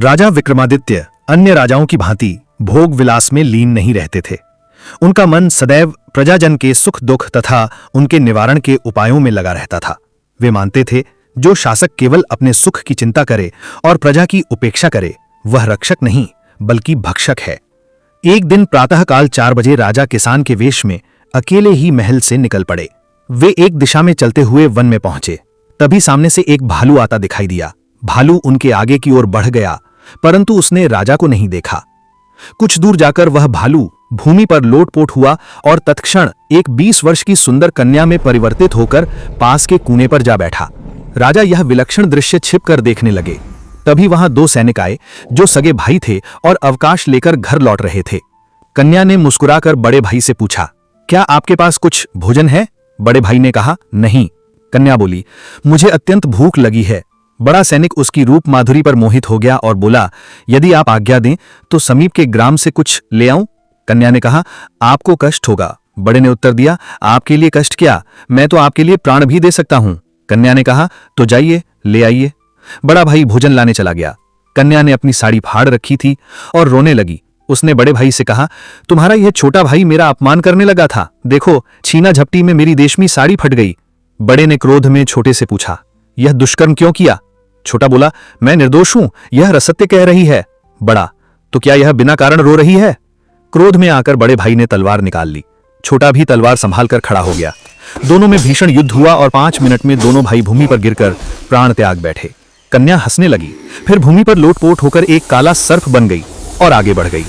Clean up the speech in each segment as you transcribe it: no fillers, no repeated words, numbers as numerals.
राजा विक्रमादित्य अन्य राजाओं की भांति भोग विलास में लीन नहीं रहते थे। उनका मन सदैव प्रजाजन के सुख दुख तथा उनके निवारण के उपायों में लगा रहता था। वे मानते थे, जो शासक केवल अपने सुख की चिंता करे और प्रजा की उपेक्षा करे, वह रक्षक नहीं बल्कि भक्षक है। एक दिन प्रातःकाल 4 बजे राजा किसान के वेश में अकेले ही महल से निकल पड़े। वे एक दिशा में चलते हुए वन में पहुंचे। तभी सामने से एक भालू आता दिखाई दिया। भालू उनके आगे की ओर बढ़ गया, परंतु उसने राजा को नहीं देखा। कुछ दूर जाकर वह भालू भूमि पर लोटपोट हुआ और तत्क्षण एक 20 वर्ष की सुंदर कन्या में परिवर्तित होकर पास के कूने पर जा बैठा। राजा यह विलक्षण दृश्य छिपकर देखने लगे। तभी वहां 2 सैनिक आए, जो सगे भाई थे और अवकाश लेकर घर लौट रहे थे। कन्या ने मुस्कुराकर बड़े भाई से पूछा, क्या आपके पास कुछ भोजन है? बड़े भाई ने कहा, नहीं। कन्या बोली, मुझे अत्यंत भूख लगी है। बड़ा सैनिक उसकी रूप माधुरी पर मोहित हो गया और बोला, यदि आप आज्ञा दें तो समीप के ग्राम से कुछ ले आऊं? कन्या ने कहा, आपको कष्ट होगा। बड़े ने उत्तर दिया, आपके लिए कष्ट क्या, मैं तो आपके लिए प्राण भी दे सकता हूं। कन्या ने कहा, तो जाइए ले आइए। बड़ा भाई भोजन लाने चला गया। कन्या ने अपनी साड़ी फाड़ रखी थी और रोने लगी। उसने बड़े भाई से कहा, तुम्हारा यह छोटा भाई मेरा अपमान करने लगा था, देखो छीना झपटी में मेरी रेशमी साड़ी फट गई। बड़े ने क्रोध में छोटे से पूछा, यह दुष्कर्म क्यों किया? छोटा बोला, मैं निर्दोष हूं, यह रसत्य कह रही है। बड़ा, तो क्या यह बिना कारण रो रही है? क्रोध में आकर बड़े भाई ने तलवार निकाल ली। छोटा भी तलवार संभालकर खड़ा हो गया। दोनों में भीषण युद्ध हुआ और 5 मिनट में दोनों भाई भूमि पर गिरकर प्राण त्याग बैठे। कन्या हंसने लगी, फिर भूमि पर लोटपोट होकर एक काला सर्प बन गई और आगे बढ़ गई।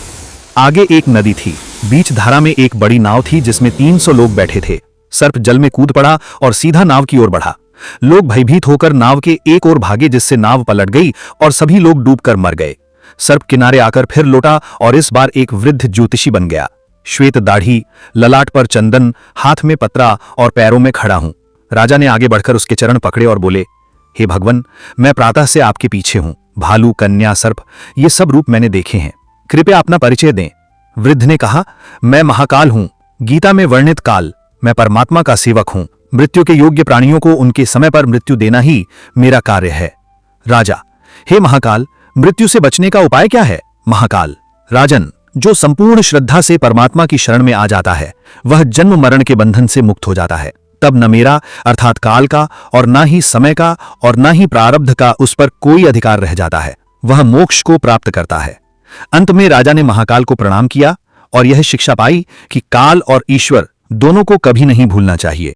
आगे एक नदी थी, बीच धारा में एक बड़ी नाव थी जिसमें 300 लोग बैठे थे। सर्प जल में कूद पड़ा और सीधा नाव की ओर बढ़ा। लोग भयभीत होकर नाव के एक ओर भागे, जिससे नाव पलट गई और सभी लोग डूबकर मर गए। सर्प किनारे आकर फिर लौटा और इस बार एक वृद्ध ज्योतिषी बन गया। श्वेत दाढ़ी, ललाट पर चंदन, हाथ में पत्रा और पैरों में खड़ा हूं। राजा ने आगे बढ़कर उसके चरण पकड़े और बोले, हे भगवान, मैं प्रातः से आपके पीछे हूं। भालू, कन्या, सर्प, ये सब रूप मैंने देखे हैं, कृपया अपना परिचय दें। वृद्ध ने कहा, मैं महाकाल हूं, गीता में वर्णित काल। मैं परमात्मा का सेवक हूं। मृत्यु के योग्य प्राणियों को उनके समय पर मृत्यु देना ही मेरा कार्य है। राजा, हे महाकाल, मृत्यु से बचने का उपाय क्या है? महाकाल, राजन, जो संपूर्ण श्रद्धा से परमात्मा की शरण में आ जाता है, वह जन्म मरण के बंधन से मुक्त हो जाता है। तब न मेरा अर्थात काल का और न ही समय का और न ही प्रारब्ध का उस पर कोई अधिकार रह जाता है। वह मोक्ष को प्राप्त करता है। अंत में राजा ने महाकाल को प्रणाम किया और यह शिक्षा पाई कि काल और ईश्वर दोनों को कभी नहीं भूलना चाहिए।